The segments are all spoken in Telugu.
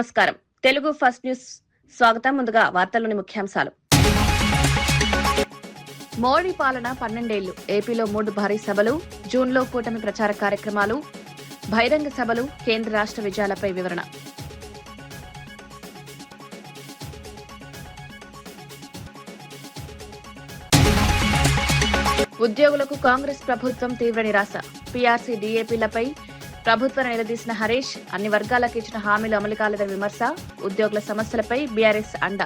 నమస్కారం. తెలుగు ఫస్ట్ న్యూస్ స్వాగతం. ముందుగా వార్తల్లోని ముఖ్యాంశాలు. మోడీ పాలన 12 ఏళ్లు. ఏపీలో 3 భారీ సభలు, జూన్లో కూటమి ప్రచార కార్యక్రమాలు, బహిరంగ సభలు, కేంద్ర రాష్ట్ర విజయాలపై వివరణ. ఉద్యోగులకు కాంగ్రెస్ ప్రభుత్వం తీవ్ర నిరాశ. పీఆర్సీ డీఏపీలపై ప్రభుత్వం నిలదీసిన హరీష్, అన్ని వర్గాలకు ఇచ్చిన హామీలు అమలు కాలేదని విమర్శ. ఉద్యోగుల సమస్యలపై బీఆర్ఎస్ అండ.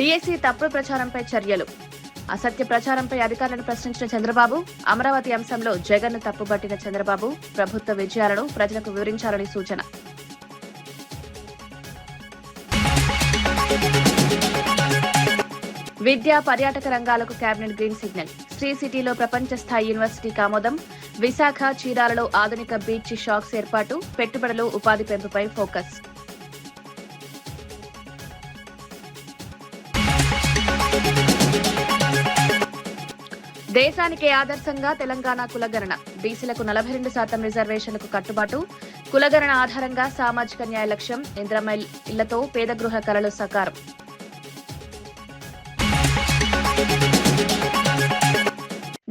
డీఎస్సీ తప్పుడు ప్రచారంపై చర్యలు. అసత్య ప్రచారంపై అధికారులను ప్రశ్నించిన చంద్రబాబు, అమరావతి అంశంలో జగన్ను తప్పుబట్టిన చంద్రబాబు ప్రభుత్వ విజయాలను ప్రజలకు వివరించాలని సూచన. విద్యా పర్యాటక రంగాలకు కేబినెట్ గ్రీన్ సిగ్నల్. శ్రీ సిటీలో ప్రపంచ స్థాయి యూనివర్సిటీకి ఆమోదం. విశాఖ, చీరాలలో ఆధునిక బీచ్ షాక్స్ ఏర్పాటు. పెట్టుబడులు, ఉపాధి పెంపుపై ఫోకస్. దేశానికే ఆదర్శంగా తెలంగాణ కులగణన. బీసీలకు 42% రిజర్వేషన్లకు కట్టుబాటు. కులగణన ఆధారంగా సామాజిక న్యాయ లక్ష్యం. ఇందిరమ్మ ఇళ్లతో పేద గృహ కలలు సాకారం.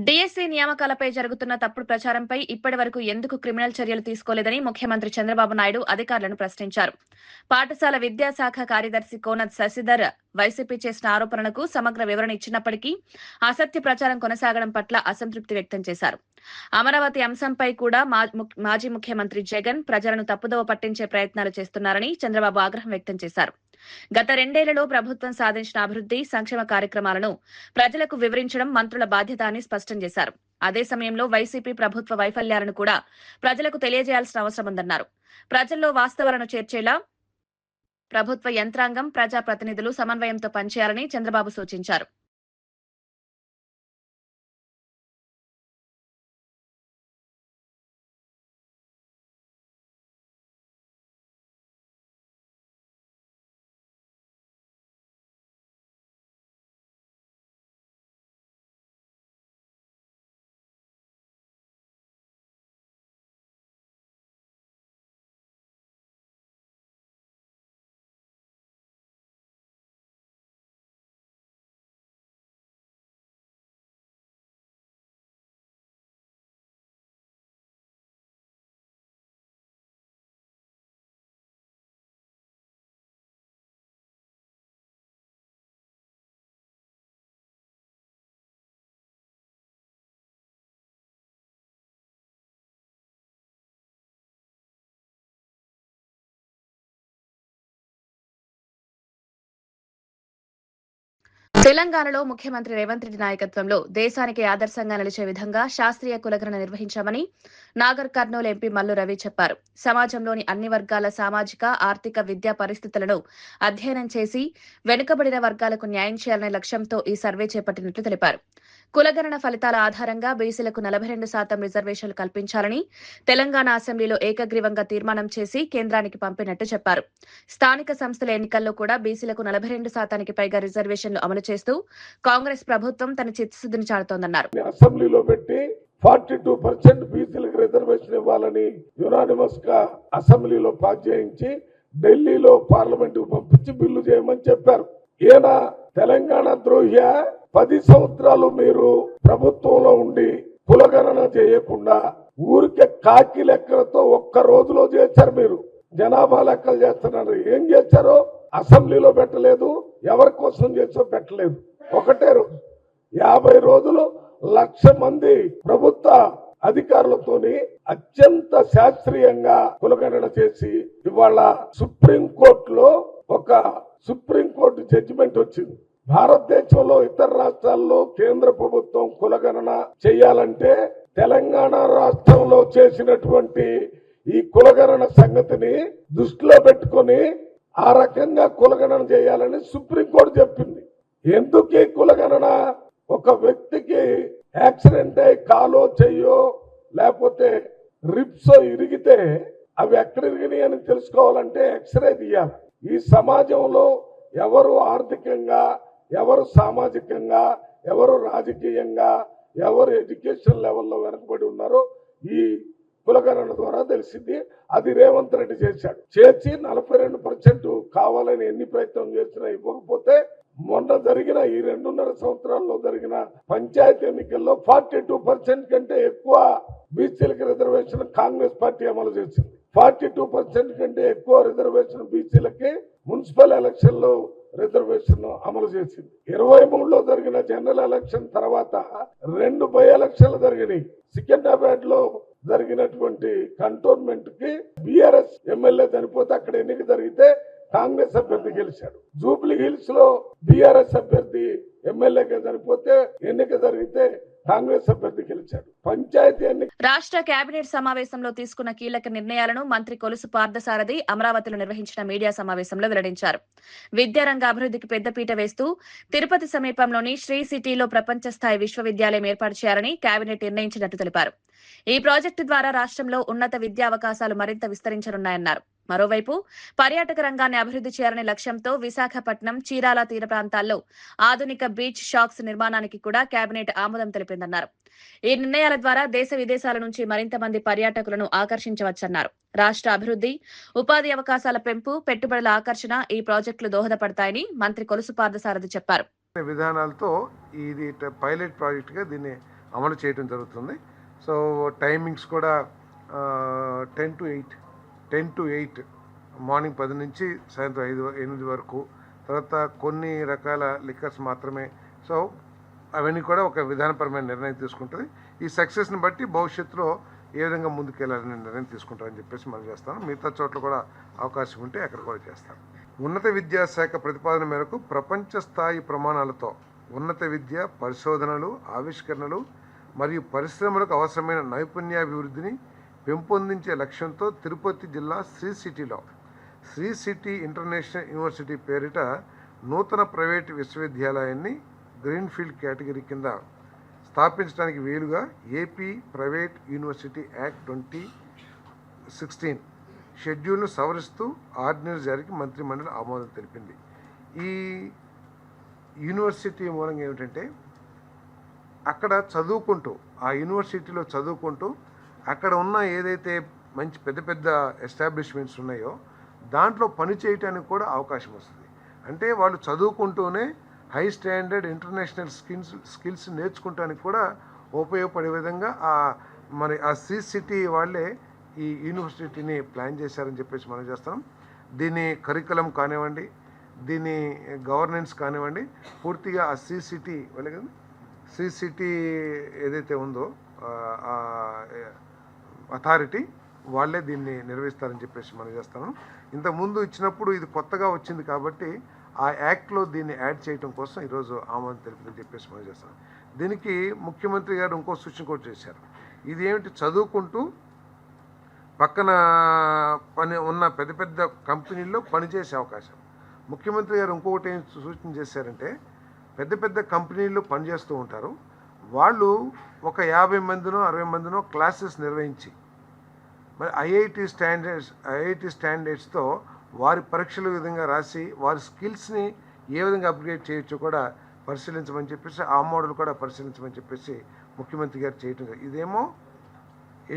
డీఎస్సీ నియామకాలపై జరుగుతున్న తప్పుడు ప్రచారంపై ఇప్పటి వరకు ఎందుకు క్రిమినల్ చర్యలు తీసుకోలేదని ముఖ్యమంత్రి చంద్రబాబు నాయుడు అధికారులను ప్రశ్నించారు. పాఠశాల విద్యాశాఖ కార్యదర్శి కోనత్ శశిధర్ వైసీపీ చేసిన ఆరోపణలకు సమగ్ర వివరణ ఇచ్చినప్పటికీ అసత్య ప్రచారం కొనసాగడం పట్ల అసంతృప్తి వ్యక్తం చేశారు. అమరావతి అంశంపై కూడా మాజీ ముఖ్యమంత్రి జగన్ ప్రజలను తప్పుదోవ పట్టించే ప్రయత్నాలు చేస్తున్నారని చంద్రబాబు ఆగ్రహం వ్యక్తం చేశారు. గత 2 ఏళ్లలో ప్రభుత్వం సాధించిన అభివృద్ధి, సంక్షేమ కార్యక్రమాలను ప్రజలకు వివరించడం మంత్రుల బాధ్యత అని స్పష్టం చేశారు. అదే సమయంలో వైసీపీ ప్రభుత్వ వైఫల్యాలను కూడా ప్రజలకు తెలియజేయాల్సిన అవసరం ఉందన్నారు. ప్రజల్లో వాస్తవాలను చేర్చేలా ప్రభుత్వ యంత్రాంగం, ప్రజాప్రతినిధులు సమన్వయంతో పనిచేయాలని చంద్రబాబు సూచించారు. తెలంగాణలో ముఖ్యమంత్రి రేవంత్ రెడ్డి నాయకత్వంలో దేశానికి ఆదర్శంగా నిలిచే విధంగా శాస్త్రీయ కులగణన నిర్వహించామని నాగర్ కర్నూలు ఎంపీ మల్లు రవి చెప్పారు. సమాజంలోని అన్ని వర్గాల సామాజిక, ఆర్థిక, విద్యా పరిస్థితులను అధ్యయనం చేసి వెనుకబడిన వర్గాలకు న్యాయం చేయాలనే లక్ష్యంతో ఈ సర్వే చేపట్టినట్లు తెలిపారు. కులగణన ఫలితాల ఆధారంగా బీసీలకు 42% రిజర్వేషన్లు కల్పించాలని తెలంగాణ అసెంబ్లీలో ఏకగ్రీవంగా తీర్మానం చేసి కేంద్రానికి పంపినట్టు చెప్పారు. స్థానిక సంస్థల ఎన్నికల్లో కూడా బీసీలకు 42%కి పైగా రిజర్వేషన్లు అమలు చేస్తూ కాంగ్రెస్ ప్రభుత్వం తన చిత్తశుద్ధిని చాటుతోందన్నారు. అసెంబ్లీలో పెట్టి 42% బీసీలకు రిజర్వేషన్ ఇవ్వాలని యునానిమస్ గా అసెంబ్లీలో పాస్ చేయించి ఢిల్లీలో పార్లమెంట్ కు పంపించి బిల్లు చేయమని చెప్పారు. ఈయన తెలంగాణ ద్రోహి. 10 సంవత్సరాలు మీరు ప్రభుత్వంలో ఉండి కులగణన చేయకుండా ఊరికే కాకి లెక్కలతో ఒక్క రోజులో చేశారు. మీరు జనాభా లెక్కలు చేస్తున్నారు. ఏం చేశారో అసెంబ్లీలో పెట్టలేదు, ఎవరి కోసం చేసో పెట్టలేదు. ఒకటే రోజు 50 రోజులు 1,00,000 మంది ప్రభుత్వ అధికారులతోని అత్యంత శాస్త్రీయంగా కులగణన చేసి ఇవాళ సుప్రీంకోర్టులో ఒక సుప్రీంకోర్టు జడ్జిమెంట్ వచ్చింది. భారతదేశంలో ఇతర రాష్ట్రాల్లో కేంద్ర ప్రభుత్వం కులగణన చేయాలంటే తెలంగాణ రాష్ట్రంలో చేసినటువంటి ఈ కులగణన సంగతిని దృష్టిలో పెట్టుకొని ఆ రకంగా కులగణన చేయాలని సుప్రీంకోర్టు చెప్పింది. ఎందుకు ఈ కులగణన? ఒక వ్యక్తికి యాక్సిడెంట్ అయి కాలో చెయ్యో లేకపోతే రిప్స్ ఇరిగితే అవి ఎక్కడ ఇరిగినాయి అని తెలుసుకోవాలంటే ఎక్స్రే తీయాలి. ఈ సమాజంలో ఎవరు ఆర్థికంగా, ఎవరు సామాజికంగా, ఎవరు రాజకీయంగా, ఎవరు ఎడ్యుకేషన్ లెవెల్లో వెనకబడి ఉన్నారో ఈ కులగణన ద్వారా తెలిసింది. అది రేవంత్ రెడ్డి చేశాడు. చేసి 42% కావాలని ఎన్ని ప్రయత్నం చేసినా ఇవ్వకపోతే మొన్న జరిగిన ఈ 2.5 సంవత్సరాల్లో జరిగిన పంచాయతీ ఎన్నికల్లో 42% కంటే ఎక్కువ బీసీలకు రిజర్వేషన్ కాంగ్రెస్ పార్టీ అమలు చేసింది. 42% కంటే ఎక్కువ రిజర్వేషన్ బీసీలకి మున్సిపల్ ఎలక్షన్ లో రిజర్వేషన్ అమలు చేసింది. 23లో జరిగిన జనరల్ ఎలక్షన్ తర్వాత 2 బై ఎలక్షన్లు జరిగినాయి. సికింద్రాబాద్ లో జరిగినటువంటి కంటోన్మెంట్ కి బీఆర్ఎస్ ఎమ్మెల్యే చనిపోతే అక్కడ ఎన్నిక జరిగితే కాంగ్రెస్ అభ్యర్థి గెలిచాడు. జూబ్లీ హిల్స్ లో బీఆర్ఎస్ అభ్యర్థి ఎమ్మెల్యేగా చనిపోతే ఎన్నిక జరిగితే కాంగ్రెస్ అభ్యర్థి గెలిచాడు. పంచాయతీ ఎన్నిక రాష్ట్ర కేబినెట్ సమావేశంలో తీసుకున్న కీలక నిర్ణయాలను మంత్రి కొలుసు పార్థసారథి అమరావతిలో నిర్వహించిన మీడియా సమావేశంలో వెల్లడించారు. విద్యారంగ అభివృద్ధికి పెద్దపీట వేస్తూ తిరుపతి సమీపంలోని శ్రీ సిటీలో ప్రపంచ స్థాయి విశ్వవిద్యాలయం ఏర్పాటు చేయాలని కేబినెట్ నిర్ణయించినట్టు తెలిపారు. ఈ ప్రాజెక్టు ద్వారా రాష్ట్రంలో ఉన్నత విద్యా అవకాశాలు మరింత విస్తరించనున్నాయన్నారు. మరోవైపు పర్యాటక రంగాన్ని అభివృద్ధి చేయాలనే లక్ష్యంతో విశాఖపట్నం, చీరాల తీర ప్రాంతాల్లో ఆధునిక బీచ్ షాక్స్ నిర్మాణానికి కూడా కేబినెట్ ఆమోదం తెలిపిందన్నారు. ఈ నిర్ణయాల ద్వారా దేశ విదేశాల నుంచి మరింత మంది పర్యాటకులను ఆకర్షించవచ్చన్నారు. రాష్ట్ర అభివృద్ధి, ఉపాధి అవకాశాల పెంపు, పెట్టుబడుల ఆకర్షణ ఈ ప్రాజెక్టులు దోహదపడతాయని మంత్రి కొలుసు పార్థసారథి చెప్పారు. విధానాలతో ఇది పైలట్ ప్రాజెక్ట్ గా దీన్ని అమలు చేయడం జరుగుతుంది. సో టైమింగ్స్ కూడా 10 to 8 మార్నింగ్ 10 నుంచి సాయంత్రం 8 వరకు. తర్వాత కొన్ని రకాల లిక్కర్స్ మాత్రమే. సో అవన్నీ కూడా ఒక విధానపరమైన నిర్ణయం తీసుకుంటుంది. ఈ సక్సెస్ని బట్టి భవిష్యత్తులో ఏ విధంగా ముందుకెళ్లాలనే నిర్ణయం తీసుకుంటారని చెప్పేసి మనం చేస్తాం. మిగతా చోట్ల కూడా అవకాశం ఉంటే అక్కడ కూడా చేస్తాం. ఉన్నత విద్యాశాఖ ప్రతిపాదన మేరకు ప్రపంచ స్థాయి ప్రమాణాలతో ఉన్నత విద్య, పరిశోధనలు, ఆవిష్కరణలు మరియు పరిశ్రమలకు అవసరమైన నైపుణ్యాభివృద్ధిని పెంపొందించే లక్ష్యంతో తిరుపతి జిల్లా శ్రీ సిటీలో శ్రీ సిటీ ఇంటర్నేషనల్ యూనివర్సిటీ పేరిట నూతన ప్రైవేటు విశ్వవిద్యాలయాన్ని గ్రీన్ఫీల్డ్ కేటగిరీ కింద స్థాపించడానికి వీలుగా ఏపీ ప్రైవేట్ యూనివర్సిటీ యాక్ట్ 2016 షెడ్యూల్ను సవరిస్తూ ఆర్డినెన్స్ జారీకి మంత్రిమండలి ఆమోదం తెలిపింది. ఈ యూనివర్సిటీ మూలంగా ఏమిటంటే అక్కడ చదువుకుంటూ, ఆ యూనివర్సిటీలో చదువుకుంటూ అక్కడ ఉన్న ఏదైతే మంచి పెద్ద పెద్ద ఎస్టాబ్లిష్మెంట్స్ ఉన్నాయో దాంట్లో పని చేయటానికి కూడా అవకాశం వస్తుంది. అంటే వాళ్ళు చదువుకుంటూనే హై స్టాండర్డ్ ఇంటర్నేషనల్ స్కిల్స్ నేర్చుకోవడానికి కూడా ఉపయోగపడే విధంగా మరి ఆ శ్రీ సిటీ వాళ్ళే ఈ యూనివర్సిటీని ప్లాన్ చేశారని చెప్పేసి మనం చేస్తాం. దీని కరికులం కానివ్వండి, దీని గవర్నెన్స్ కానివ్వండి, పూర్తిగా ఆ శ్రీ సిటీ వాళ్ళే కదా, శ్రీ సిటీ ఏదైతే ఉందో అథారిటీ వాళ్ళే దీన్ని నిర్వహిస్తారని చెప్పేసి మనం చేస్తాను. ఇంతకుముందు ఇచ్చినప్పుడు ఇది కొత్తగా వచ్చింది కాబట్టి ఆ యాక్ట్లో దీన్ని యాడ్ చేయడం కోసం ఈరోజు ఆమోదం తెలిపిందని చెప్పేసి మనం చేస్తాం. దీనికి ముఖ్యమంత్రి గారు ఇంకో సూచన కూడా చేశారు. ఇది ఏమిటి, చదువుకుంటూ పక్కన పని ఉన్న పెద్ద పెద్ద కంపెనీల్లో పనిచేసే అవకాశం. ముఖ్యమంత్రి గారు ఇంకొకటి ఏం సూచన చేశారంటే, పెద్ద పెద్ద కంపెనీల్లో పనిచేస్తూ ఉంటారు, వాళ్ళు ఒక 50 మందినో 60 మందినో క్లాసెస్ నిర్వహించి మరి ఐఐటి స్టాండర్డ్స్తో వారి పరీక్షల విధంగా రాసి వారి స్కిల్స్ని ఏ విధంగా అప్గ్రేడ్ చేయొచ్చో కూడా పరిశీలించమని చెప్పేసి, ఆ మోడల్ కూడా పరిశీలించమని చెప్పేసి ముఖ్యమంత్రి గారు చేయటం. ఇదేమో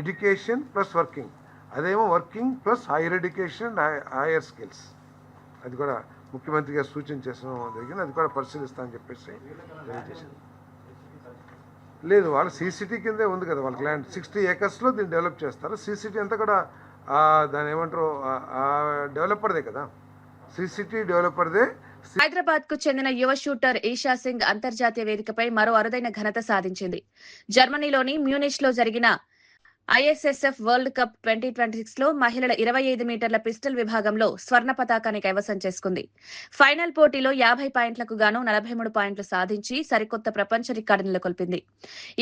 ఎడ్యుకేషన్ ప్లస్ వర్కింగ్, అదేమో working plus higher education and higher skills. అది కూడా ముఖ్యమంత్రి గారు సూచన చేసిన జరిగింది. అది కూడా పరిశీలిస్తామని చెప్పేసి తెలియజేసింది. లేదు, వాళ్ళు సీసీటీ కిందే ఉంది కదా, వాళ్ళకి ల్యాండ్ 60 acresలో దీన్ని డెవలప్ చేస్తారు. సీసీటీ అంతా కూడా దాని ఏమంటారు డెవలపర్దే కదా, సీసీటీ డెవలపర్దే. హైదరాబాద్ కు చెందిన యువ షూటర్ ఈషా సింగ్ అంతర్జాతీయ వేదికపై మరో అరుదైన ఘనత సాధించింది. జర్మనీలోని మ్యూనిచ్ లో జరిగిన ఐఎస్ఎస్ఎఫ్ వరల్డ్ కప్ 2026 లో మహిళల 25 మీటర్ల పిస్టల్ విభాగంలో స్వర్ణ పతాకాన్ని కైవసం చేసుకుంది. ఫైనల్ పోటీలో 50 పాయింట్లకు గాను 43 పాయింట్లు సాధించి సరికొత్త ప్రపంచ రికార్డు నెలకొల్పింది.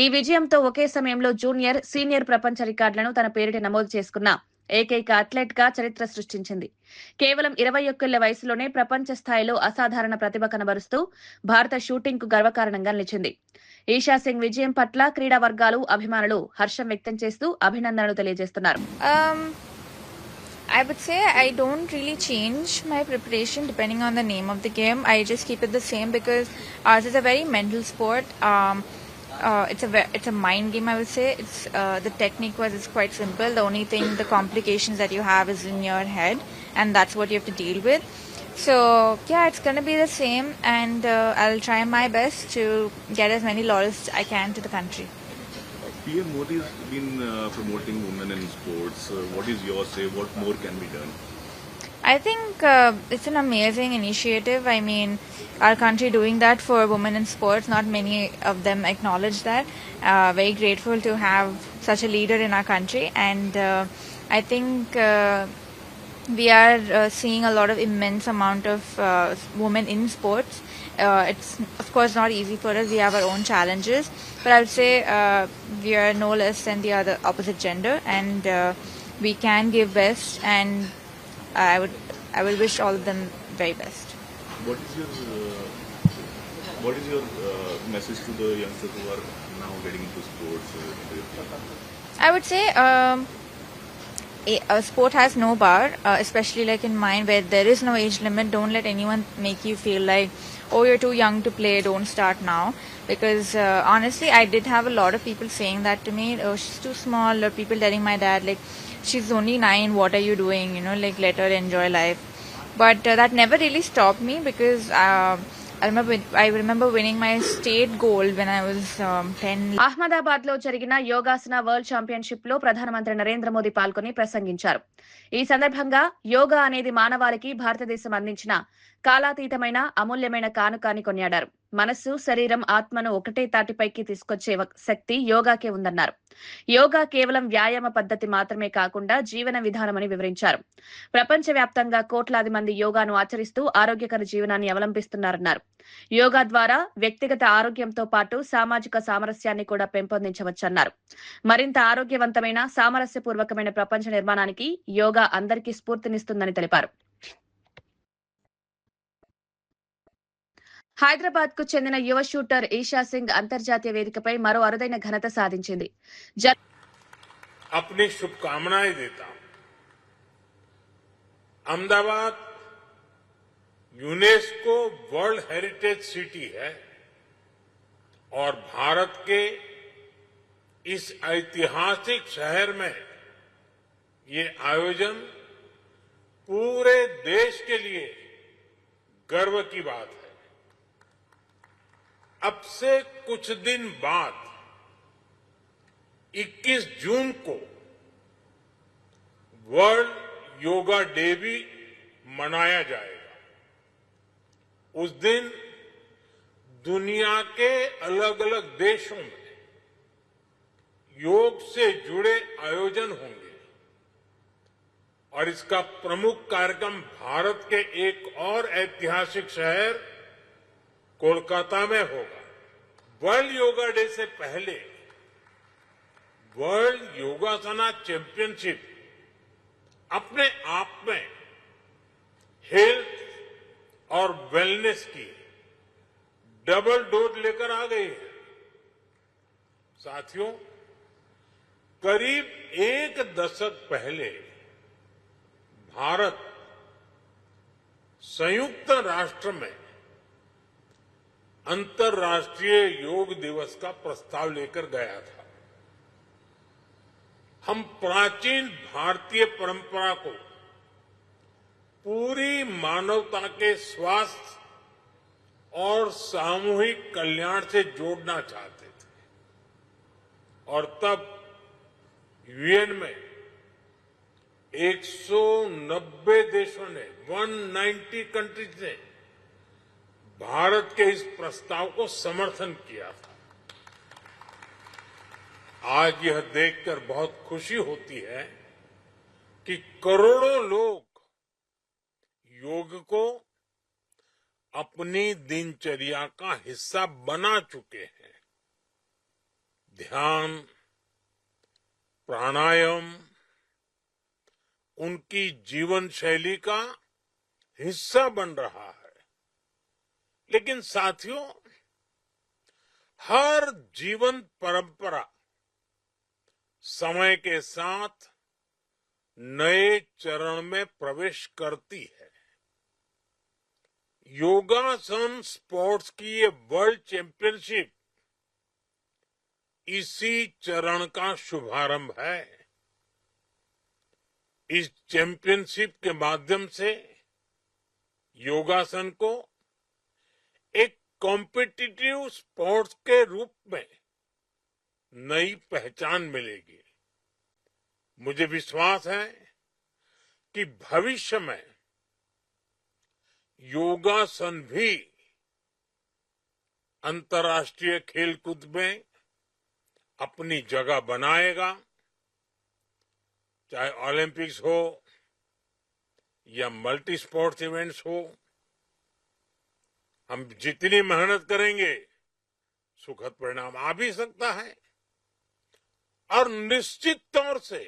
ఈ విజయంతో ఒకే సమయంలో జూనియర్, సీనియర్ ప్రపంచ రికార్డులను తన పేరిట నమోదు చేసుకున్న ఏకైక అథ్లెట్ గా చరిత్ర సృష్టించింది. కేవలం 21 ఏళ్ల వయసులోనే ప్రపంచ స్థాయిలో అసాధారణ ప్రతిభ కనబరుస్తూ భారత షూటింగ్ కు గర్వకారణంగా నిలిచింది. ఈషా సింగ్ విజయం పట్ల క్రీడా వర్గాలు, అభిమానులు హర్షం వ్యక్తం చేస్తూ అభినందనలు తెలియజేస్తున్నారు. I would say I don't really change my preparation depending on the name of the game. I just keep it the same because ours is a very mental sport. it's a mind game, I would say. It's the technique was is quite simple. The only thing, the complications that you have is in your head, and that's what you have to deal with. So yeah, it's gonna be the same, and I'll try my best to get as many laurels I can to the country. PM Modi has been promoting women in sports. What is your say? What more can be done? I think it's an amazing initiative. I mean, our country doing that for women in sports, not many of them acknowledge that. Very grateful to have such a leader in our country, and I think we are seeing a lot of immense amount of women in sports. It's of course not easy for us. We have our own challenges, but I would say we are no less than the other opposite gender, and we can give best. And I will wish all of them very best. What is your message to the youngsters who are now getting into sports? I would say a sport has no bar, especially like in mine where there is no age limit. Don't let anyone make you feel like, oh, you're too young to play, don't start now. Because honestly, I did have a lot of people saying that to me, oh, she's too small, or people telling my dad, like, she's only 9, what are you doing? You know, like, let her enjoy life. But that never really stopped me, because I remember winning my state gold when I was 10. Ahmedabad లో జరిగిన యోగాసన వరల్డ్ ఛాంపియన్షిప్ లో ప్రధానమంత్రి నరేంద్ర మోదీ పాల్గొని ప్రసంగించారు. ఈ సందర్భంగా యోగా అనేది మానవాళికి భారతదేశం అందించిన కాలాతీతమైన అమూల్యమైన కానుక అని కొనియాడారు. మనస్సు, శరీరం, ఆత్మను ఒకటే తాటిపైకి తీసుకొచ్చే శక్తి యోగాకే ఉందన్నారు. యోగా కేవలం వ్యాయామ పద్ధతి మాత్రమే కాకుండా జీవన విధానమని వివరించారు. ప్రపంచవ్యాప్తంగా కోట్లాది మంది యోగాను ఆచరిస్తూ ఆరోగ్యకర జీవనాన్ని అవలంబిస్తున్నారన్నారు. యోగా ద్వారా వ్యక్తిగత ఆరోగ్యంతో పాటు సామాజిక సామరస్యాన్ని కూడా పెంపొందించవచ్చన్నారు. మరింత ఆరోగ్యవంతమైన, సామరస్యపూర్వకమైన ప్రపంచ నిర్మాణానికి యోగా అందరికీ స్ఫూర్తినిస్తుందని తెలిపారు. హైదరాబాద్ కు చెందిన యువ షూటర్ ఈషా సింగ్ అంతర్జాతీయ వేదికపై మరో అరుదైన ఘనత సాధించింది. अपनी शुभकामनाएं देता हूं। Ahmedabad UNESCO world heritage city है और भारत के इस ऐतिहासिक शहर में ये आयोजन पूरे देश के लिए गर्व की बात है। अब से कुछ दिन बाद 21 जून को वर्ल्ड योगा डे भी मनाया जाएगा। उस दिन दुनिया के अलग अलग देशों में योग से जुड़े आयोजन होंगे और इसका प्रमुख कार्यक्रम भारत के एक और ऐतिहासिक शहर कोलकाता में होगा। वर्ल्ड योगा डे से पहले वर्ल्ड योगासना चैंपियनशिप अपने आप में हेल्थ और वेलनेस की डबल डोज लेकर आ गई है। साथियों, करीब एक दशक पहले भारत संयुक्त राष्ट्र में अंतर्राष्ट्रीय योग दिवस का प्रस्ताव लेकर गया था। हम प्राचीन भारतीय परंपरा को पूरी मानवता के स्वास्थ्य और सामूहिक कल्याण से जोड़ना चाहते थे और तब यूएन में 190 देशों ने 190 कंट्रीज ने भारत के इस प्रस्ताव को समर्थन किया था। आज यह देखकर बहुत खुशी होती है कि करोड़ों लोग योग को अपनी दिनचर्या का हिस्सा बना चुके हैं। ध्यान, प्राणायाम उनकी जीवन शैली का हिस्सा बन रहा है। लेकिन साथियों, हर जीवन परंपरा समय के साथ नए चरण में प्रवेश करती है। योगासन स्पोर्ट्स की ये वर्ल्ड चैंपियनशिप इसी चरण का शुभारंभ है। इस चैंपियनशिप के माध्यम से योगासन को एक कॉम्पिटिटिव स्पोर्ट्स के रूप में नई पहचान मिलेगी। मुझे विश्वास है कि भविष्य में योगासन भी अंतर्राष्ट्रीय खेलकूद में अपनी जगह बनाएगा, चाहे ओलंपिक्स हो या मल्टी स्पोर्ट्स इवेंट्स हो। हम जितनी मेहनत करेंगे सुखद परिणाम आ भी सकता है, और निश्चित तौर से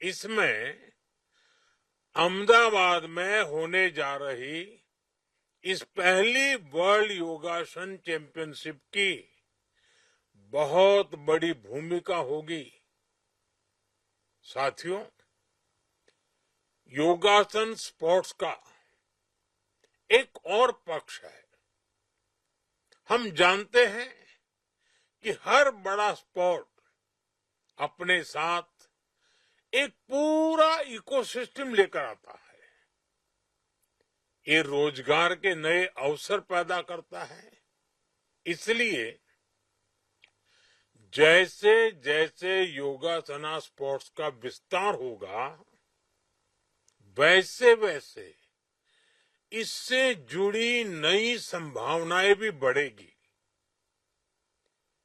इसमें अहमदाबाद में होने जा रही इस पहली वर्ल्ड योगासन चैंपियनशिप की बहुत बड़ी भूमिका होगी। साथियों, योगासन स्पोर्ट्स का एक और पक्ष है। हम जानते हैं कि हर बड़ा स्पोर्ट अपने साथ एक पूरा इकोसिस्टम लेकर आता है। ये रोजगार के नए अवसर पैदा करता है। इसलिए जैसे जैसे योगासना स्पोर्ट्स का विस्तार होगा, वैसे वैसे इससे जुड़ी नई संभावनाएं भी बढ़ेगी।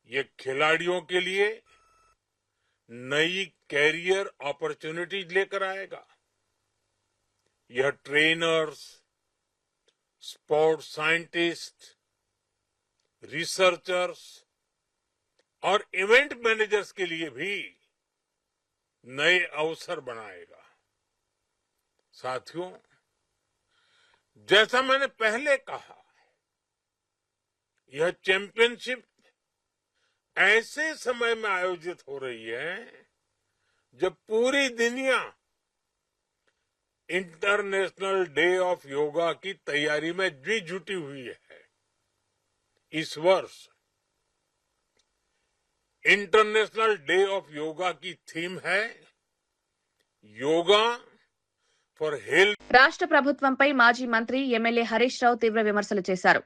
ये खिलाड़ियों के लिए नई कैरियर अपॉर्चुनिटीज लेकर आएगा। यह ट्रेनर्स, स्पोर्ट्स साइंटिस्ट, रिसर्चर्स और इवेंट मैनेजर्स के लिए भी नए अवसर बनाएगा। साथियों, जैसा मैंने पहले कहा, यह चैंपियनशिप ऐसे समय में आयोजित हो रही है जब पूरी दुनिया इंटरनेशनल डे ऑफ योगा की तैयारी में भी जुटी हुई है। इस वर्ष इंटरनेशनल डे ऑफ योगा की थीम है योगा ఫర్ హెల్త్. రాష్ట్ర ప్రభుత్వంపై మాజీ మంత్రి ఎమ్మెల్యే హరీష్ రావు తీవ్ర విమర్శలు చేశారు.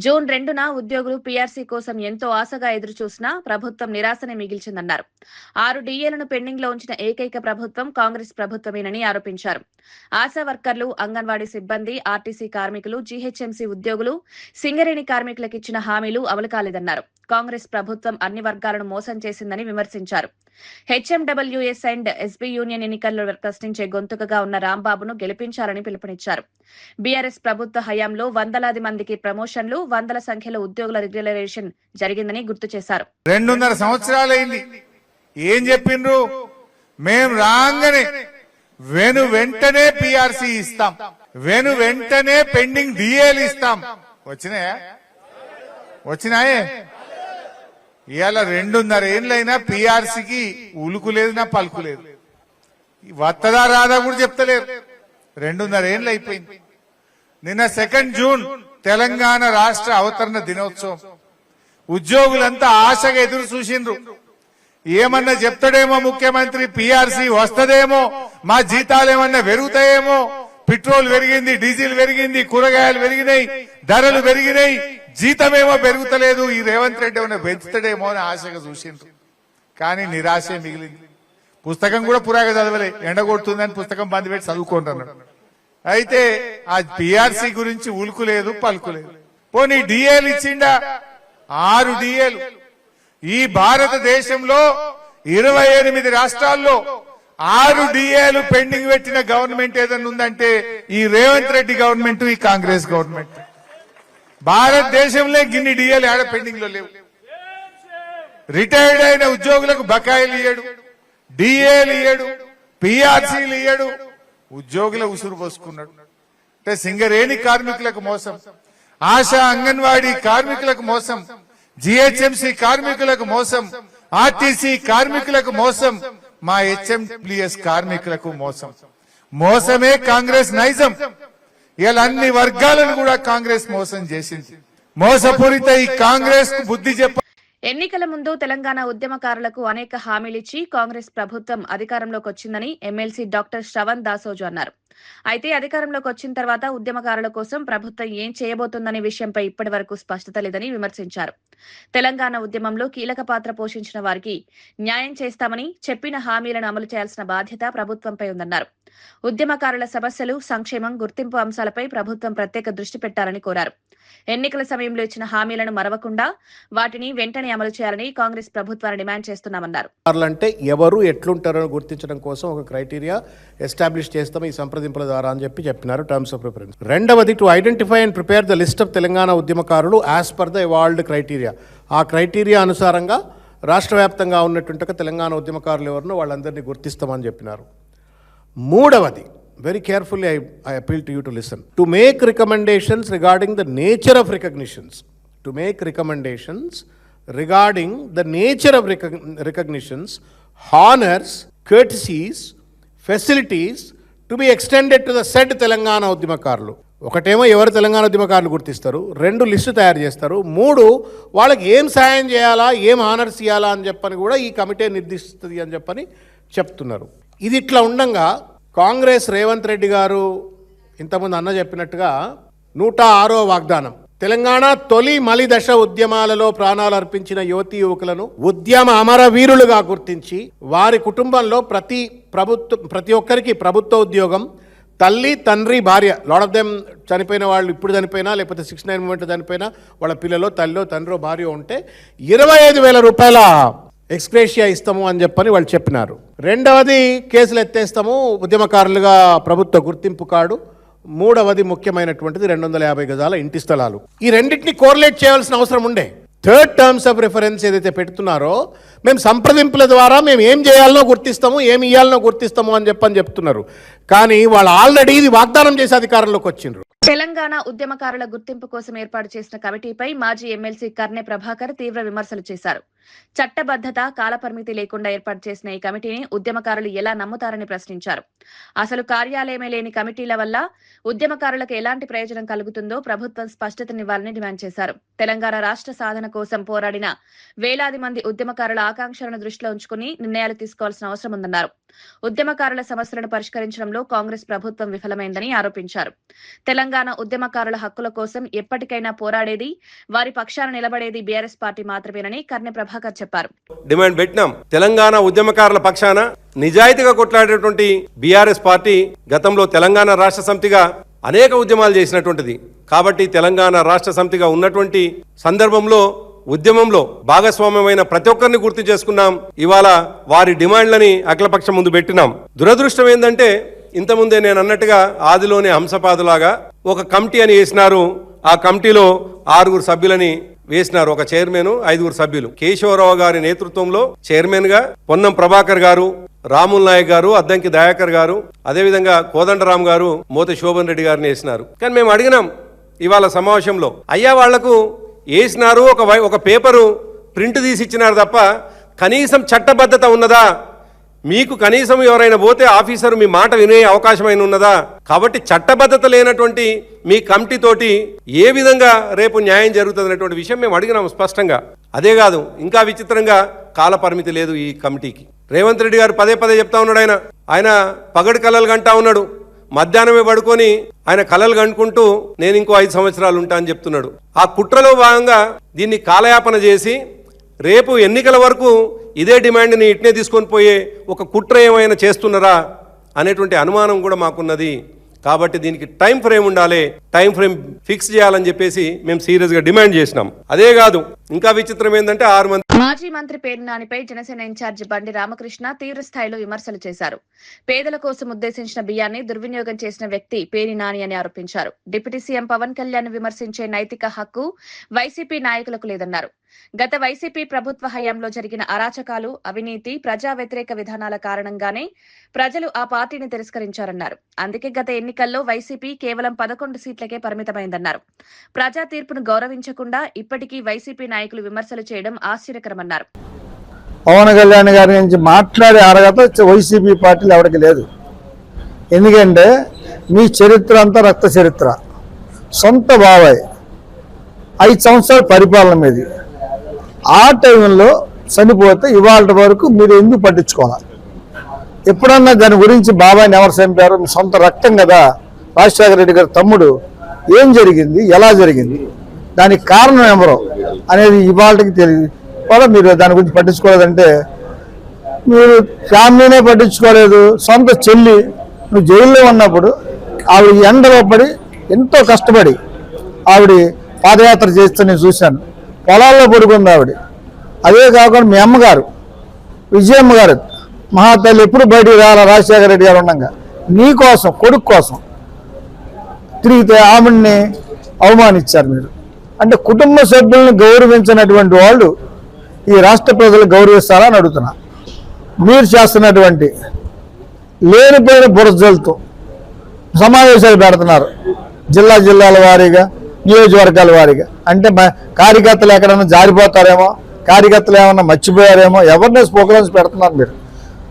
జూన్ 2న ఉద్యోగులు పీఆర్సీ కోసం ఎంతో ఆశగా ఎదురుచూసినా ప్రభుత్వం నిరాశనే మిగిల్చిందన్నారు. 6 డీఏలను పెండింగ్ లో ఉంచిన ఏకైక ప్రభుత్వం కాంగ్రెస్ ప్రభుత్వమేనని ఆరోపించారు. ఆశా వర్కర్లు, అంగన్వాడీ సిబ్బంది, ఆర్టీసీ కార్మికులు, జీహెచ్ఎంసీ ఉద్యోగులు, సింగరేణి కార్మికులకు ఇచ్చిన హామీలు అమలు కాలేదన్నారు. కాంగ్రెస్ ప్రభుత్వం అన్ని వర్గాలను మోసం చేసిందని విమర్శించారు. హెచ్ఎండబ్ల్యూఎస్ అండ్ ఎస్బీ యూనియన్ ఎన్నికల్లో ప్రశ్నించే గొంతుకగా ఉన్న రాంబాబును గెలిపించాలని పిలుపునిచ్చారు. బీఆర్ఎస్ ప్రభుత్వ హయాంలో వందలాది మందికి ప్రమోషన్లు, వందల సంఖ్యలో ఉద్యోగుల రెగ్యులరైజేషన్ జరిగిందని గుర్తు చేశారు. 2.5 సంవత్సరాలైంది. ఏం చెప్పిండ్రు? మేం రాగానే వెంటనే పీఆర్సీ ఇస్తాం, వెంటనే పెండింగ్ డిఏలు ఇస్తాం. వచ్చినాయే? ఇవాళ 2.5 ఏళ్ళైనా పీఆర్సీకి ఉలుకు లేదు, నా పలుకు లేదు. వత్తదా రాదా కూడా చెప్తలేరు. 2.5 ఏళ్ళు అయిపోయింది. నిన్న 2 జూన్ తెలంగాణ రాష్ట్ర అవతరణ దినోత్సవం. ఉద్యోగులంతా ఆశగా ఎదురు చూసిండ్రు. ఏమన్నా చెప్తాడేమో ముఖ్యమంత్రి, పీఆర్సీ వస్తదేమో, మా జీతాలు ఏమన్నా పెరుగుతాయేమో, పెట్రోల్ పెరిగింది, డీజిల్ పెరిగింది, కూరగాయలు పెరిగినాయి, ధరలు పెరిగినాయి, జీతమేమో పెరుగుతలేదు, ఈ రేవంత్ రెడ్డి ఏమన్నా పెంచుతాడేమో అని ఆశగా చూసిండ్రు. కానీ నిరాశే మిగిలింది. పుస్తకం కూడా పురాగా చదవలే, ఎండగొడుతుందని పుస్తకం బంద్ పెట్టి చదువుకుంటున్నాడు. అయితే ఆ పీఆర్సీ గురించి ఉలుకు లేదు, పలుకు లేదు. పోనీ డిఏలు ఇచ్చిండా? 6 డిఏలు. ఈ భారతదేశంలో 28 రాష్ట్రాల్లో 6 డిఏలు పెండింగ్ పెట్టిన గవర్నమెంట్ ఏదన్నా ఉందంటే ఈ రేవంత్ రెడ్డి గవర్నమెంట్, ఈ కాంగ్రెస్ గవర్నమెంట్. భారతదేశంలో గిన్ని డిఏలు ఆడ పెండింగ్ లో లేవు. రిటైర్డ్ అయిన ఉద్యోగులకు బకాయిలు ఇయ్యడు, డిఏలు ఇయ్యడు, పీఆర్సీలు ఇయ్యడు. ఉద్యోగుల ఉసురు పోసుకున్నాడు. అంటే సింగరేణి కార్మికులకు మోసం, ఆశా అంగన్వాడీ కార్మికులకు మోసం, జీహెచ్ఎంసీ కార్మికులకు మోసం, ఆర్టీసీ కార్మికులకు మోసం, మా హెచ్ఎండబ్ల్యూఎస్ కార్మికులకు మోసం. మోసమే కాంగ్రెస్ నైజం. ఇలా అన్ని వర్గాలను కూడా కాంగ్రెస్ మోసం చేసింది. మోసపూరిత ఈ కాంగ్రెస్ కు బుద్ధి చెప్ప ఎన్నికల ముందు తెలంగాణ ఉద్యమకారులకు అనేక హామీలిచ్చి కాంగ్రెస్ ప్రభుత్వం అధికారంలోకి వచ్చిందని ఎమ్మెల్సీ డాక్టర్ శ్రవణ్ దాసోజు అన్నారు. అయితే అధికారంలోకి వచ్చిన తర్వాత ఉద్యమకారుల కోసం ప్రభుత్వం ఏం చేయబోతుందనే విషయంపై ఇప్పటి వరకు స్పష్టత లేదని విమర్శించారు. తెలంగాణ ఉద్యమంలో కీలక పాత్ర పోషించిన వారికి న్యాయం చేస్తామని చెప్పిన హామీలను అమలు చేయాల్సిన బాధ్యత ప్రభుత్వంపై ఉందన్నారు. ఉద్యమకారుల సమస్యలు, సంక్షేమం, గుర్తింపు అంశాలపై ప్రభుత్వం ప్రత్యేక దృష్టి పెట్టాలని కోరారు. ఎన్నికల సమయంలో ఇచ్చిన హామీలను మరవకుండా వాటిని వెంటనే అమలు చేయాలని కాంగ్రెస్ ప్రభుత్వాన్ని డిమాండ్ చేస్తున్నామన్నారు. అంటే ఎవరు ఎట్లుంటారో గుర్తించడం కోసం ఒక క్రైటీరియా ఎస్టాబ్లిష్ చేస్తాం ఈ సంప్రదింపుల ద్వారా అని చెప్పినారు టర్మ్స్ ఆఫ్ రిఫరెన్స్. రెండవది, to identify and prepare the list of Telangana ఉద్యమకారులు as per the evolved criteria. ఆ క్రైటీరియా అనుసారంగా రాష్ట్ర వ్యాప్తంగా ఉన్నటువంటి తెలంగాణ ఉద్యమకారులు ఎవరినో వాళ్ళందరినీ గుర్తిస్తామని చెప్పినారు. మూడవది, very carefully I appeal to you to listen, to make recommendations regarding the nature of recognitions, to make recommendations regarding the nature of recognitions, honors, courtesies, facilities to be extended to the said Telangana ఉద్యమకారులు. ఒకటేమో ఎవరు తెలంగాణ ఉద్యమకారులు గుర్తిస్తారు, రెండు లిస్టు తయారు చేస్తారు, మూడు వాళ్ళకి ఏం సాయం చేయాలా, ఏం హానర్స్ ఇవ్వాలా అని చెప్పని కూడా ఈ కమిటీ నిర్దేశిస్తుంది అని చెప్పని చెప్తున్నారు. ఇది ఇట్లా ఉండంగా కాంగ్రెస్ రేవంత్ రెడ్డి గారు ఇంతకుముందు అన్న చెప్పినట్టుగా 106వ వాగ్దానం, తెలంగాణ తొలి మలి దశ ఉద్యమాలలో ప్రాణాలు అర్పించిన యువతీ యువకులను ఉద్యమ అమరవీరులుగా గుర్తించి వారి కుటుంబంలో ప్రతి ఒక్కరికి ప్రభుత్వ ఉద్యోగం, తల్లి, తండ్రి, భార్య, లాట్ ఆఫ్ దెమ్ చనిపోయిన వాళ్ళు ఇప్పుడు చనిపోయినా లేకపోతే 69 మూమెంట్ చనిపోయినా వాళ్ళ పిల్లలో తల్లో తండ్రో భార్య ఉంటే 25,000 రూపాయల ఎక్స్గ్రేషియా ఇస్తాము అని చెప్పని వాళ్ళు చెప్పినారు. రెండవది, కేసులు ఎత్తేస్తాము, ఉద్యమకారులుగా ప్రభుత్వ గుర్తింపు కార్డు. మూడవది ముఖ్యమైనటువంటిది 250 గజాల ఇంటి స్థలాలు. ఈ రెండింటిని కోరిలేట్ చేయాల్సిన అవసరం ఉండే. థర్డ్ టర్మ్స్ ఆఫ్ రిఫరెన్స్ ఏదైతే పెడుతున్నారో మేము సంప్రదింపుల ద్వారా మేము ఏం చేయాలనో గుర్తిస్తాము, ఏమి ఇవ్వాలనో గుర్తిస్తాము అని చెప్తున్నారు. కానీ వాళ్ళు ఆల్రెడీ ఇది వాగ్దానం చేసి అధికారంలోకి వచ్చిండ్రు. తెలంగాణ ఉద్యమకారుల గుర్తింపు కోసం ఏర్పాటు చేసిన కమిటీపై మాజీ ఎమ్మెల్సీ కర్నె ప్రభాకర్ తీవ్ర విమర్శలు చేశారు. చట్టబద్ధత, కాలపరిమితి లేకుండా ఏర్పాటు చేసిన ఈ కమిటీని ఉద్యమకారులు ఎలా నమ్ముతారని ప్రశ్నించారు. అసలు కార్యాలయమే లేని కమిటీల వల్ల ఉద్యమకారులకు ఎలాంటి ప్రయోజనం కలుగుతుందో ప్రభుత్వం స్పష్టతనివ్వాలని డిమాండ్ చేశారు. తెలంగాణ రాష్ట్ర సాధన కోసం పోరాడిన వేలాది మంది ఉద్యమకారుల ఆకాంక్షలను దృష్టిలో ఉంచుకుని నిర్ణయాలు తీసుకోవాల్సిన అవసరం ఉందన్నారు. ఉద్యమకారుల సమస్యలను పరిష్కరించడంలో కాంగ్రెస్ ప్రభుత్వం విఫలమైందని ఆరోపించారు. తెలంగాణ ఉద్యమకారుల హక్కుల కోసం ఎప్పటికైనా పోరాడేది, వారి పక్షాన నిలబడేది బీఆర్ఎస్ పార్టీ మాత్రమేనని కర్నె ప్రభాకర్ చెప్పారు. డిమాండ్ పెట్టినాం. తెలంగాణ ఉద్యమకారుల పక్షాన నిజాయితీగా కొట్లాడేటువంటి బీఆర్ఎస్ పార్టీ గతంలో తెలంగాణ రాష్ట్ర సమితిగా అనేక ఉద్యమాలు చేసినటువంటిది. కాబట్టి తెలంగాణ రాష్ట్ర సమితిగా ఉన్నటువంటి సందర్భంలో ఉద్యమంలో భాగస్వామ్యమైన ప్రతి ఒక్కరిని గుర్తు చేసుకున్నాం. ఇవాళ వారి డిమాండ్లని అఖిలపక్షం ముందు పెట్టినాం. దురదృష్టం ఏంటంటే ఇంతకుముందే నేను అన్నట్టుగా ఆదిలోనే హంసపాదులాగా ఒక కమిటీ అని వేసినారు. ఆ కమిటీలో 6 సభ్యులని వేసినారు, ఒక చైర్మన్, 5 సభ్యులు. కేశవరావు గారి నేతృత్వంలో చైర్మన్ గా పొన్నం ప్రభాకర్ గారు, రాముల్ నాయక్ గారు, అద్దంకి దయాకర్ గారు, అదేవిధంగా కోదండరామ్ గారు, మోతి శోభన్ రెడ్డి గారిని వేసినారు. కానీ మేము అడిగినాం ఇవాళ సమావేశంలో, అయ్యా వాళ్లకు వేసినారు, ఒక పేపరు ప్రింట్ తీసి ఇచ్చినారు తప్ప కనీసం చట్టబద్ధత ఉన్నదా? మీకు కనీసం ఎవరైనా పోతే ఆఫీసర్ మీ మాట వినే అవకాశమైన ఉన్నదా? కాబట్టి చట్టబద్ధత లేనటువంటి మీ కమిటీ తోటి ఏ విధంగా రేపు న్యాయం జరుగుతుంది అనేటువంటి విషయం మేము అడిగినాం స్పష్టంగా. అదే కాదు, ఇంకా విచిత్రంగా కాల పరిమితి లేదు ఈ కమిటీకి. రేవంత్ రెడ్డి గారు పదే చెప్తా ఉన్నాడు. ఆయన పగడి కలలు గంటా ఉన్నాడు. మధ్యాహ్నమే పడుకొని ఆయన కలలు గంటుకుంటూ నేను ఇంకో 5 సంవత్సరాలు ఉంటా అని చెప్తున్నాడు. ఆ కుట్రలో భాగంగా దీన్ని కాలయాపన చేసి రేపు ఎన్నికల వరకు ఇదే డిమాండ్ని ఇట్నే తీసుకొని పోయే ఒక కుట్ర ఏమైనా చేస్తున్నారా అనేటువంటి అనుమానం కూడా మాకున్నది. కాబట్టి దీనికి టైం ఫ్రేమ్ ఉండాలి, టైం ఫ్రేమ్ ఫిక్స్ చేయాలని చెప్పేసి మేము సీరియస్ గా డిమాండ్ చేసినాం. అదే కాదు, ఇంకా విచిత్రం ఏంటంటే 6 మంది మాజీ మంత్రి పేర్ని నానిపై జనసేన ఇన్ఛార్జి బండి రామకృష్ణ తీవ్ర స్థాయిలో విమర్శలు చేశారు. పేదల కోసం ఉద్దేశించిన బియ్యాన్ని దుర్వినియోగం చేసిన వ్యక్తి పేర్ని నాని అని ఆరోపించారు. డిప్యూటీ సీఎం పవన్ కళ్యాణ్ విమర్శించే నైతిక హక్కు వైసీపీ నాయకులకు లేదన్నారు. గత వైసీపీ ప్రభుత్వ హయాంలో జరిగిన అరాచకాలు, అవినీతి, ప్రజా వ్యతిరేక విధానాల కారణంగానే ప్రజలు ఆ పార్టీని తిరస్కరించారన్నారు. అందుకే గత ఎన్నికల్లో వైసీపీ కేవలం 11 సీట్లకే పరిమితమైందన్నారు. ప్రజా తీర్పును గౌరవించకుండా ఇప్పటికీ వైసీపీ నాయకులు విమర్శలు చేయడం ఆశ్చర్యకరమన్నారు. పవన్ కళ్యాణ్ గారి నుంచి మాట్లాడే అర్హత వైసీపీ పార్టీలు ఎవరికి లేదు. ఎందుకంటే మీ చరిత్ర అంతా రక్త చరిత్ర. సొంత బాబాయ్ 5 సంవత్సరాల పరిపాలన మీది ఆ టైంలో చనిపోతే ఇవాళ వరకు మీరు ఎందుకు పట్టించుకోవాలి? ఎప్పుడన్నా దాని గురించి బాబాయ్ని ఎవరు చంపారు? మీ సొంత రక్తం కదా, రాజశేఖర రెడ్డి గారి తమ్ముడు. ఏం జరిగింది, ఎలా జరిగింది, దానికి కారణం ఎవరు అనేది ఇవాళకి తెలియదు కూడా. మీరు దాని గురించి పట్టించుకోలేదంటే మీరు ఫ్యామిలీనే పట్టించుకోలేదు. సొంత చెల్లి నువ్వు జైల్లో ఉన్నప్పుడు ఆవిడ ఎండలో పడి ఎంతో కష్టపడి ఆవిడ పాదయాత్ర చేస్తే నేను చూశాను. పొలాల్లో పడుకుంది ఆవిడ. అదే కాకుండా మీ అమ్మగారు విజయమ్మ గారు మహాతల్లి ఎప్పుడు బయటికి రాలా రాజశేఖర రెడ్డి గారు ఉండగా నీ కోసం, కొడుకు కోసం తిరిగితే ఆవిడ్ని అవమానించారు మీరు. అంటే కుటుంబ సభ్యులను గౌరవించినటువంటి వాళ్ళు ఈ రాష్ట్ర ప్రజలు గౌరవిస్తారా అని అడుగుతున్నా. మీరు చేస్తున్నటువంటి లేనిపోయిన బురజలతో సమావేశాలు పెడుతున్నారు జిల్లాల వారీగా, నియోజకవర్గాల వారీగా. అంటే కార్యకర్తలు ఎక్కడన్నా జారిపోతారేమో, కార్యకర్తలు ఏమన్నా మర్చిపోయారేమో, ఎవరినే స్పోకలన్స్ పెడుతున్నారు మీరు.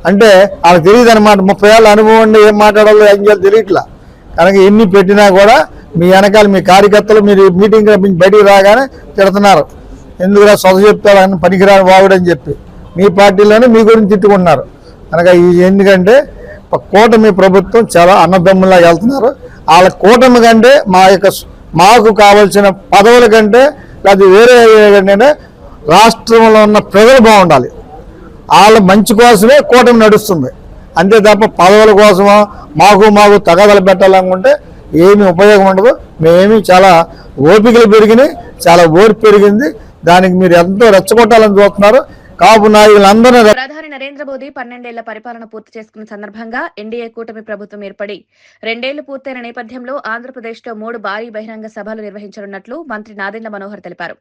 అంటే వాళ్ళకి తెలియదు అనమాట. 30 ఏళ్ళ అనుభవం ఉండి ఏం మాట్లాడాలో ఏం చేయాలో తెలియట్లా. కనుక ఎన్ని పెట్టినా కూడా మీ వెనకాల మీ కార్యకర్తలు మీరు మీటింగ్ బయటికి రాగానే తిడుతున్నారు. ఎందుకురా చదువు చెప్తాడు అని పనికిరాని వాగుడని చెప్పి మీ పార్టీలోనే మీ గురించి తిట్టుకుంటున్నారు. కనుక ఎందుకంటే కూటమి ప్రభుత్వం చాలా అన్నదమ్ములా వెళ్తున్నారు. వాళ్ళ కూటమి కంటే మాకు కావాల్సిన పదవుల కంటే లేదా వేరే కంటే రాష్ట్రంలో ఉన్న ప్రజలు బాగుండాలి. వాళ్ళ మంచి కోసమే కూటమి నడుస్తుంది. అంతే తప్ప పదవుల కోసమో మాకు తగాదలు పెట్టాలనుకుంటే ఏమీ ఉపయోగం ఉండదు. మేమేమి చాలా ఓపికలు పెరిగినాయి, చాలా ఓర్పు పెరిగింది. దానికి మీరు ఎంతో రెచ్చగొట్టాలని చూస్తున్నారు. కాపు నాయకులందరూ. ప్రధాని నరేంద్ర మోదీ 12 ఏళ్ల పరిపాలన పూర్తి చేసుకున్న సందర్భంగా ఎన్డీఏ కూటమి ప్రభుత్వం ఏర్పడి 2 ఏళ్లు పూర్తయిన నేపథ్యంలో ఆంధ్రప్రదేశ్లో 3 భారీ బహిరంగ సభలు నిర్వహించనున్నట్లు మంత్రి నాదెండ్ల మనోహర్ తెలిపారు.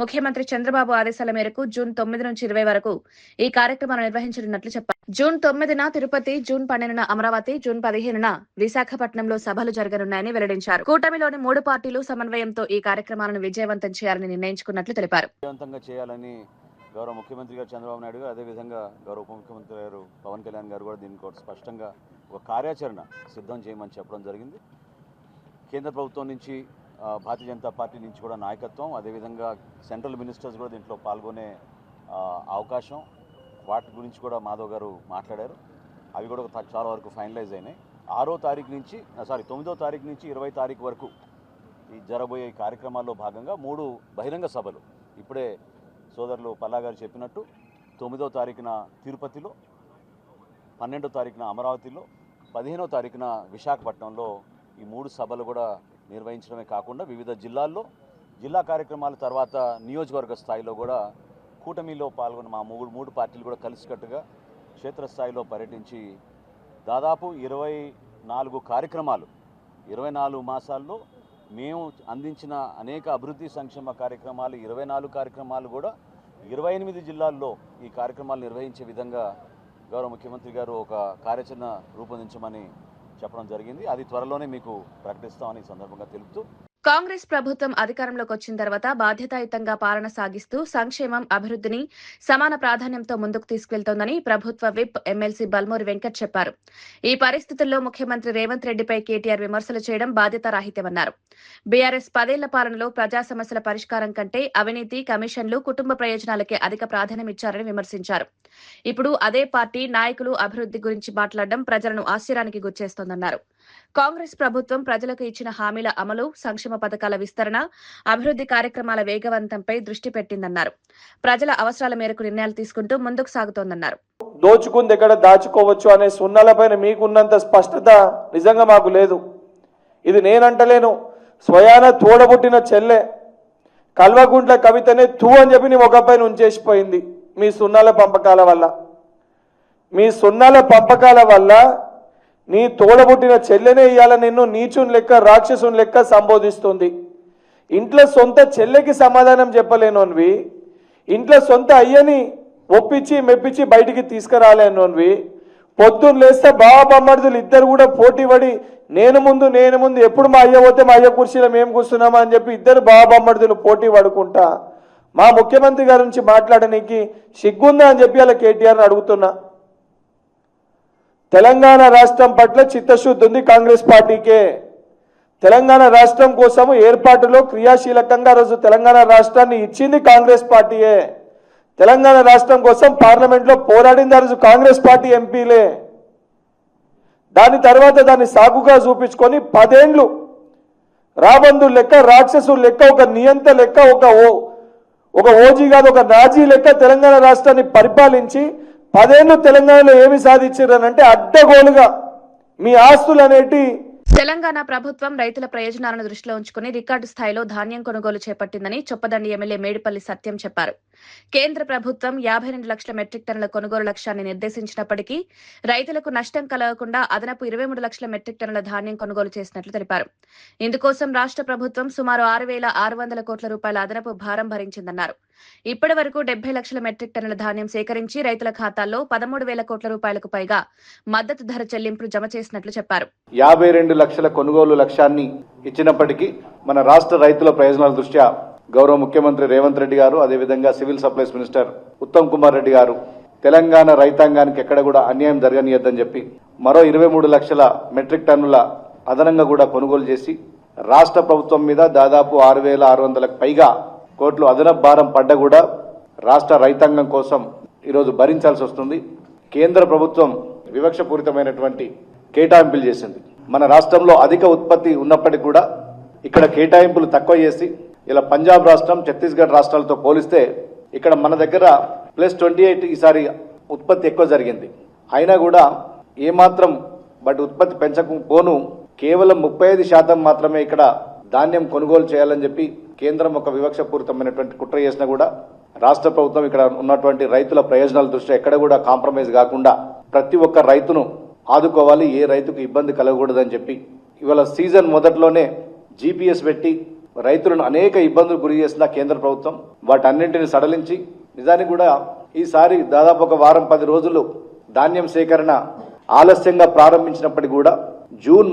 ముఖ్యమంత్రి చంద్రబాబు ఆదేశాల మేరకు జూన్ 9 నుంచి 20 వరకు ఈ కార్యక్రమాన్ని నిర్వహించనున్నట్లు చెప్పారు. జూన్ 9న తిరుపతి, జూన్ 12న అమరావతి, జూన్ 15న విశాఖపట్నంలో సభలు జరగనున్నాయని వెల్లడించారు. కూటమిలోని 3 పార్టీలు సమన్వయంతో ఈ కార్యక్రమాలను విజయవంతం చేయాలని నిర్ణయించుకున్నట్లు తెలిపారు. గౌరవ ముఖ్యమంత్రి గారు చంద్రబాబు నాయుడు గారు, అదేవిధంగా గౌరవ ఉప ముఖ్యమంత్రి గారు పవన్ కళ్యాణ్ గారు కూడా దీనికి స్పష్టంగా ఒక కార్యాచరణ సిద్ధం చేయమని చెప్పడం జరిగింది. కేంద్ర ప్రభుత్వం నుంచి, భారతీయ జనతా పార్టీ నుంచి కూడా నాయకత్వం, అదేవిధంగా సెంట్రల్ మినిస్టర్స్ కూడా దీంట్లో పాల్గొనే అవకాశం, వాటి గురించి కూడా మాధవ్ గారు మాట్లాడారు. అవి కూడా చాలా వరకు ఫైనలైజ్ అయినాయి. 9వ తారీఖు నుంచి 20వ తారీఖు వరకు ఈ జరగబోయే కార్యక్రమాల్లో భాగంగా 3 బహిరంగ సభలు ఇప్పుడే సోదరులు పల్లా గారు చెప్పినట్టు 9వ తారీఖున తిరుపతిలో, 12వ తారీఖున అమరావతిలో, 15వ తారీఖున విశాఖపట్నంలో ఈ 3 సభలు కూడా నిర్వహించడమే కాకుండా వివిధ జిల్లాల్లో జిల్లా కార్యక్రమాల తర్వాత నియోజకవర్గ స్థాయిలో కూడా కూటమిలో పాల్గొన్న మా 3 పార్టీలు కూడా కలిసికట్టుగా క్షేత్రస్థాయిలో పర్యటించి దాదాపు 24 కార్యక్రమాలు, 24 మాసాల్లో మేము అందించిన అనేక అభివృద్ధి సంక్షేమ కార్యక్రమాలు 24 కార్యక్రమాలు కూడా 28 జిల్లాల్లో ఈ కార్యక్రమాలు నిర్వహించే విధంగా గౌరవ ముఖ్యమంత్రి గారు ఒక కార్యాచరణ రూపొందించమని చెప్పడం జరిగింది. అది త్వరలోనే మీకు ప్రకటిస్తామని ఈ సందర్భంగా తెలుపుతూ, కాంగ్రెస్ ప్రభుత్వం అధికారంలోకి వచ్చిన తర్వాత బాధ్యతాయుతంగా పాలన సాగిస్తూ సంక్షేమం, అభివృద్ధిని సమాన ప్రాధాన్యంతో ముందుకు తీసుకెళ్తోందని ప్రభుత్వ విప్ ఎమ్మెల్సీ బల్మూరి వెంకట్ చెప్పారు. ఈ పరిస్థితుల్లో ముఖ్యమంత్రి రేవంత్ రెడ్డిపై కేటీఆర్ విమర్శలు చేయడం బాధ్యతారాహిత్యమన్నారు. బీఆర్ఎస్ 10 ఏళ్ల పాలనలో ప్రజా సమస్యల పరిష్కారం కంటే అవినీతి, కమిషన్లు, కుటుంబ ప్రయోజనాలకే అధిక ప్రాధాన్యమిచ్చారని విమర్శించారు. ఇప్పుడు అదే పార్టీ నాయకులు అభివృద్ధి గురించి మాట్లాడడం ప్రజలను ఆశ్చర్యానికి గురిచేస్తోందన్నారు. కాంగ్రెస్ ప్రభుత్వం ప్రజలకు ఇచ్చిన హామీల అమలు, సంక్షేమ పథకాల విస్తరణ, అభివృద్ధి కార్యక్రమాల వేగవంతంపై దృష్టి పెట్టిందన్నారు. ప్రజల అవసరాల మేరకు నిర్ణయాలు తీసుకుంటూ ముందుకు సాగుతోందన్నారు. దోచుకుంది ఎక్కడ దాచుకోవచ్చు అనే సున్నాలపైన మీకున్నంత స్పష్టత నిజంగా మాకు లేదు. ఇది నేనంటలేను, స్వయాన తోడబుట్టిన చెల్లె కల్వకుంట్ల కవితనే తూ అని చెప్పి నీ ఒకపైన ఉంచేసిపోయింది. మీ సున్నాల పంపకాల వల్ల నీ తోడబుట్టిన చెల్లెనే ఇవాళ నిన్ను నీచుని లెక్క, రాక్షసుని లెక్క సంబోధిస్తుంది. ఇంట్లో సొంత చెల్లెకి సమాధానం చెప్పలేనోన్వి, ఇంట్లో సొంత అయ్యని ఒప్పించి మెప్పించి బయటికి తీసుకురాలేనోన్వి, పొద్దున్న లేస్తే బాబామ్మర్దులు ఇద్దరు కూడా పోటీ పడి నేను ముందు ఎప్పుడు మా అయ్య పోతే మా అయ్య కుర్చీలో మేము కూర్చున్నామా అని చెప్పి ఇద్దరు బాబామ్మర్దులు పోటీ పడుకుంటా మా ముఖ్యమంత్రి గారి నుంచి మాట్లాడడానికి సిగ్గుందా అని చెప్పి అలా కేటీఆర్ని అడుగుతున్నా. తెలంగాణ రాష్ట్రం పట్ల చిత్తశుద్ధి ఉంది కాంగ్రెస్ పార్టీకే. తెలంగాణ రాష్ట్రం కోసం ఏర్పాటులో క్రియాశీలకంగా రోజు తెలంగాణ రాష్ట్రాన్ని ఇచ్చింది కాంగ్రెస్ పార్టీయే. తెలంగాణ రాష్ట్రం కోసం పార్లమెంట్లో పోరాడింది ఆ రోజు కాంగ్రెస్ పార్టీ ఎంపీలే. దాని తర్వాత దాన్ని సాగుగా చూపించుకొని 10 ఏళ్లు రాబందు లెక్క, రాక్షసులు లెక్క, ఒక నియంత లెక్క, ఒక ఓజీ కాదు ఒక నాజీ లెక్క తెలంగాణ రాష్ట్రాన్ని పరిపాలించి 10 ఏళ్లు తెలంగాణలో ఏమి సాధించారనంటే అడ్డగోలుగా మీ ఆస్తులు అనేటి. తెలంగాణ ప్రభుత్వం రైతుల ప్రయోజనాలను దృష్టిలో ఉంచుకుని రికార్డు స్థాయిలో ధాన్యం కొనుగోలు చేపట్టిందని చొప్పదండి ఎమ్మెల్యే మేడిపల్లి సత్యం చెప్పారు. కేంద్ర ప్రభుత్వం 52 లక్షల మెట్రిక్ టన్నుల కొనుగోలు లక్ష్యాన్ని నిర్దేశించినప్పటికీ రైతులకు నష్టం కలగకుండా అదనపు 23 లక్షల మెట్రిక్ టన్నుల ధాన్యం కొనుగోలు చేసినట్లు తెలిపారు. ఇందుకోసం రాష్ట్ర ప్రభుత్వం సుమారు 6,600 కోట్ల రూపాయల అదనపు భారం భరించిందన్నారు. ఇప్పటి వరకు 70 లక్షల మెట్రిక్ టన్నుల ధాన్యం సేకరించి రైతుల ఖాతాల్లో 13,000 కోట్ల రూపాయలకు పైగా మద్దతు ధర చెల్లింపులు జమ చేసినట్లు చెప్పారు. 52 లక్షల కొనుగోలు లక్ష్యాన్ని ఇచ్చినప్పటికీ మన రాష్ట్ర రైతుల ప్రయోజనాల దృష్ట్యా గౌరవ ముఖ్యమంత్రి రేవంత్ రెడ్డి గారు, అదేవిధంగా civil supplies minister Uttam Kumar Reddy గారు తెలంగాణ రైతాంగానికి ఎక్కడ కూడా అన్యాయం జరగనీయద్దని చెప్పి మరో 23 లక్షల మెట్రిక్ టన్నుల అదనంగా కూడా కొనుగోలు చేసి రాష్ట్ర ప్రభుత్వం మీద దాదాపు 6,600లకు పైగా కోట్లు అదనపు భారం పడ్డ కూడా రాష్ట్ర రైతాంగం కోసం ఈరోజు భరించాల్సి వస్తుంది. కేంద్ర ప్రభుత్వం వివక్షపూరితమైనటువంటి కేటాయింపులు చేసింది. మన రాష్ట్రంలో అధిక ఉత్పత్తి ఉన్నప్పటికీ కూడా ఇక్కడ కేటాయింపులు తక్కువ చేసి ఇలా పంజాబ్ రాష్ట్రం, ఛత్తీస్గఢ్ రాష్ట్రాలతో పోలిస్తే ఇక్కడ మన దగ్గర +28 ఈసారి ఉత్పత్తి ఎక్కువ జరిగింది. అయినా కూడా ఏమాత్రం ఉత్పత్తి పెంచకపోను కేవలం 35% మాత్రమే ఇక్కడ ధాన్యం కొనుగోలు చేయాలని చెప్పి కేంద్రం ఒక వివక్షపూరితమైనటువంటి కుట్ర చేసినా కూడా రాష్ట్ర ప్రభుత్వం ఇక్కడ ఉన్నటువంటి రైతుల ప్రయోజనాల దృష్ట్యా ఎక్కడ కూడా కాంప్రమైజ్ కాకుండా ప్రతి ఒక్క రైతును ఆదుకోవాలి, ఏ రైతుకు ఇబ్బంది కలగకూడదని చెప్పి ఇవాళ సీజన్ మొదట్లోనే GPS పెట్టి రైతులను అనేక ఇబ్బందులు గురి చేసిన కేంద్ర ప్రభుత్వం వాటన్నింటిని సడలించి నిజానికి కూడా ఈసారి దాదాపు ఒక వారం 10 రోజులు ధాన్యం సేకరణ ఆలస్యంగా ప్రారంభించినప్పటికీ కూడా జూన్